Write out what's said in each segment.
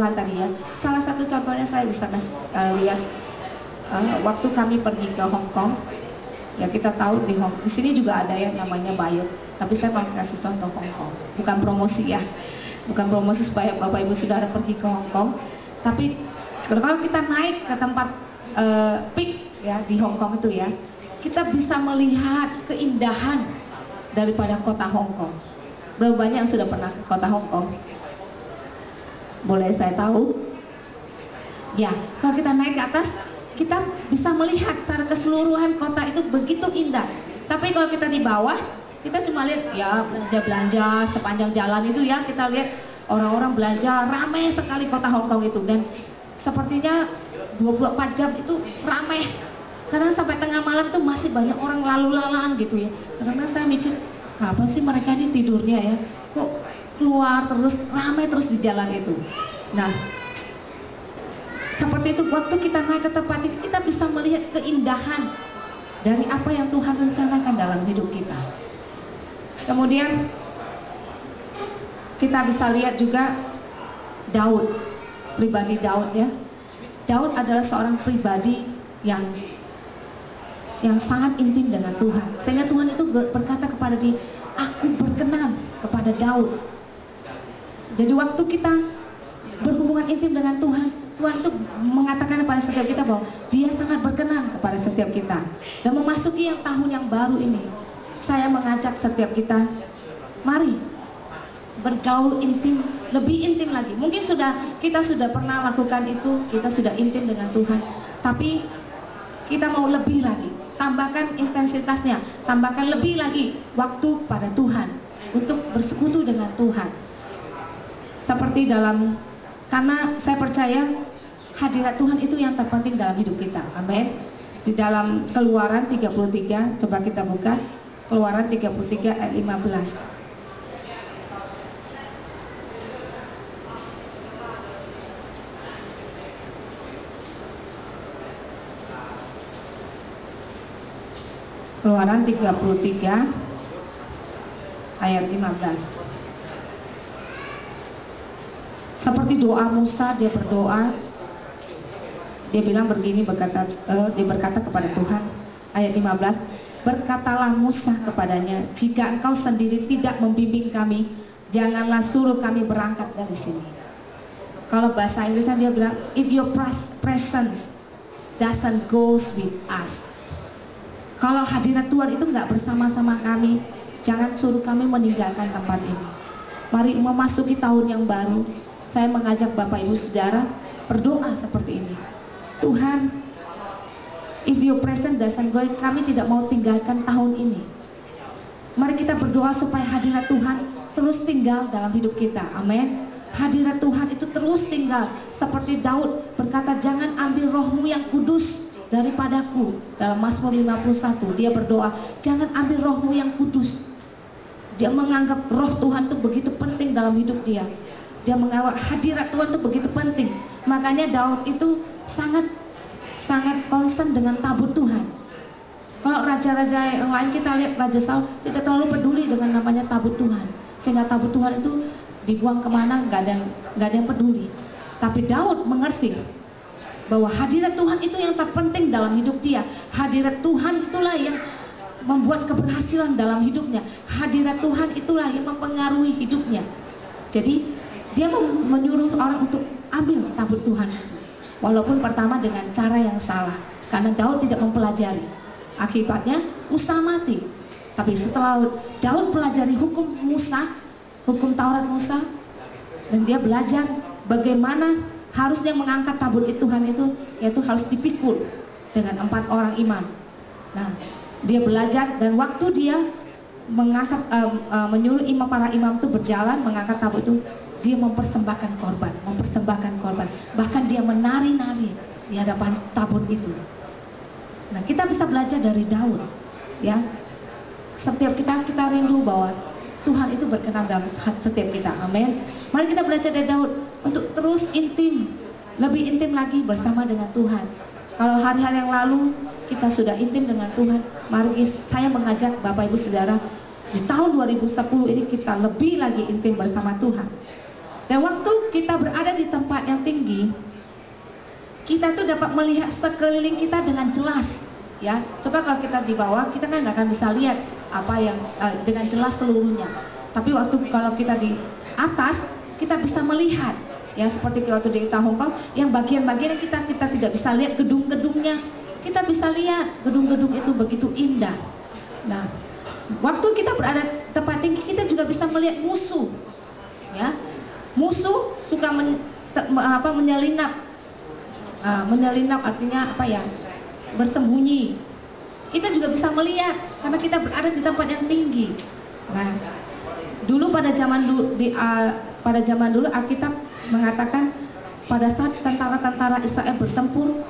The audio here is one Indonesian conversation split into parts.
tadi ya. Salah satu contohnya saya bisa lihat waktu kami pergi ke Hong Kong. Ya kita tahu di sini juga ada yang namanya Bayot. Tapi saya mau kasih contoh Hong Kong. Bukan promosi ya. Bukan promosi supaya Bapak Ibu Saudara pergi ke Hong Kong. Tapi kalau kita naik ke tempat peak ya di Hong Kong itu ya, kita bisa melihat keindahan daripada kota Hong Kong. Berapa banyak yang sudah pernah ke kota Hong Kong? Boleh saya tahu? Ya, kalau kita naik ke atas, kita bisa melihat secara keseluruhan kota itu begitu indah. Tapi kalau kita di bawah, kita cuma lihat ya belanja-belanja sepanjang jalan itu ya, kita lihat orang-orang belanja, ramai sekali kota Hong Kong itu. Dan sepertinya 24 jam itu ramai. Karena sampai tengah malam tuh masih banyak orang lalu lalang gitu ya. Karena saya mikir, kapan sih mereka ini tidurnya ya? Kok keluar terus, ramai terus di jalan itu. Nah, seperti itu waktu kita naik ke tempat ini, kita bisa melihat keindahan dari apa yang Tuhan rencanakan dalam hidup kita. Kemudian kita bisa lihat juga Daud, pribadi Daud ya. Daud adalah seorang pribadi yang sangat intim dengan Tuhan. Sehingga Tuhan itu berkata kepada dia, aku berkenan kepada Daud. Jadi waktu kita berhubungan intim dengan Tuhan, Tuhan itu mengatakan kepada setiap kita bahwa Dia sangat berkenan kepada setiap kita. Dan memasuki yang tahun yang baru ini, saya mengajak setiap kita, mari bergaul intim, lebih intim lagi. Mungkin kita sudah pernah lakukan itu, kita sudah intim dengan Tuhan, tapi kita mau lebih lagi, tambahkan intensitasnya, tambahkan lebih lagi waktu pada Tuhan untuk bersekutu dengan Tuhan. Seperti karena saya percaya hadirat Tuhan itu yang terpenting dalam hidup kita. Amin. Di dalam Keluaran 33, coba kita buka Keluaran 33 ayat 15. Keluaran 33 ayat 15. Seperti doa Musa, dia berdoa, dia bilang begini, dia berkata kepada Tuhan, ayat 15, berkatalah Musa kepadanya, jika engkau sendiri tidak membimbing kami, janganlah suruh kami berangkat dari sini. Kalau bahasa Inggrisnya dia bilang, if your presence doesn't goes with us. Kalau hadirat Tuhan itu nggak bersama-sama kami, jangan suruh kami meninggalkan tempat ini. Mari memasuki tahun yang baru, saya mengajak Bapak Ibu Saudara berdoa seperti ini. Tuhan, if your presence doesn't go, kami tidak mau tinggalkan tahun ini. Mari kita berdoa supaya hadirat Tuhan terus tinggal dalam hidup kita. Amin. Hadirat Tuhan itu terus tinggal. Seperti Daud berkata, jangan ambil rohmu yang kudus daripadaku. Dalam Mazmur 51 dia berdoa, jangan ambil rohmu yang kudus. Dia menganggap roh Tuhan itu begitu penting dalam hidup dia. Dia menganggap hadirat Tuhan itu begitu penting. Makanya Daud itu sangat concern dengan tabut Tuhan. Kalau raja-raja yang lain kita lihat, Raja Saul tidak terlalu peduli dengan namanya tabut Tuhan, sehingga tabut Tuhan itu dibuang kemana nggak ada yang peduli. Tapi Daud mengerti bahwa hadirat Tuhan itu yang terpenting dalam hidup dia. Hadirat Tuhan itulah yang membuat keberhasilan dalam hidupnya. Hadirat Tuhan itulah yang mempengaruhi hidupnya. Jadi dia menyuruh orang untuk ambil tabut Tuhan itu. Walaupun pertama dengan cara yang salah, karena Daud tidak mempelajari. Akibatnya Musa mati. Tapi setelah Daud pelajari hukum Musa, hukum Taurat Musa, dan dia belajar bagaimana harusnya mengangkat tabut Tuhan itu, yaitu harus dipikul dengan 4 orang imam. Nah, dia belajar, dan waktu dia mengangkat, menyuruh para imam itu berjalan mengangkat tabut itu, dia mempersembahkan korban, bahkan dia menari-nari di hadapan tabut itu. Nah, kita bisa belajar dari Daud, ya. Setiap kita rindu bahwa Tuhan itu berkenan dalam setiap kita, amin. Mari kita belajar dari Daud untuk terus intim, lebih intim lagi bersama dengan Tuhan. Kalau hari-hari yang lalu kita sudah intim dengan Tuhan, mari saya mengajak Bapak Ibu Saudara di tahun 2010 ini kita lebih lagi intim bersama Tuhan. Dan waktu kita berada di tempat yang tinggi, kita tuh dapat melihat sekeliling kita dengan jelas, ya. Coba kalau kita di bawah, kita kan nggak akan bisa lihat apa yang dengan jelas seluruhnya. Tapi waktu kalau kita di atas, kita bisa melihat, ya, seperti waktu di Hong Kong, yang bagian-bagian yang kita tidak bisa lihat gedung-gedungnya, kita bisa lihat gedung-gedung itu begitu indah. Nah, waktu kita berada di tempat tinggi, kita juga bisa melihat musuh, ya. Musuh suka menyelinap, menyelinap artinya apa ya? Bersembunyi. Kita juga bisa melihat karena kita berada di tempat yang tinggi. Nah, dulu pada zaman dulu Alkitab mengatakan pada saat tentara-tentara Israel bertempur,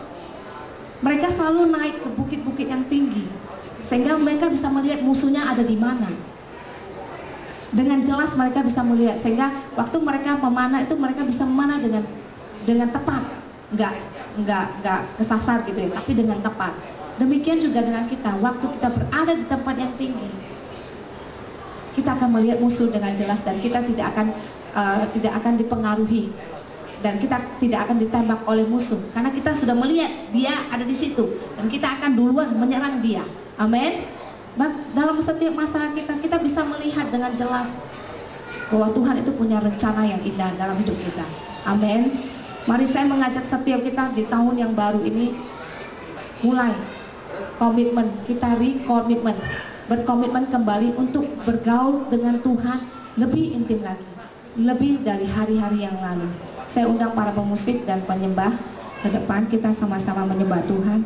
mereka selalu naik ke bukit-bukit yang tinggi sehingga mereka bisa melihat musuhnya ada di mana. Dengan jelas mereka bisa melihat, sehingga waktu mereka memanah itu mereka bisa memanah dengan tepat, nggak kesasar gitu ya, tapi dengan tepat. Demikian juga dengan kita, waktu kita berada di tempat yang tinggi, kita akan melihat musuh dengan jelas dan kita tidak akan dipengaruhi dan kita tidak akan ditembak oleh musuh karena kita sudah melihat dia ada di situ dan kita akan duluan menyerang dia. Amin. Dalam setiap masalah kita bisa melihat dengan jelas bahwa Tuhan itu punya rencana yang indah dalam hidup kita. Amin. Mari saya mengajak setiap kita di tahun yang baru ini, mulai komitmen, kita berkomitmen kembali untuk bergaul dengan Tuhan lebih intim lagi, lebih dari hari-hari yang lalu. Saya undang para pemusik dan penyembah ke depan, kita sama-sama menyembah Tuhan.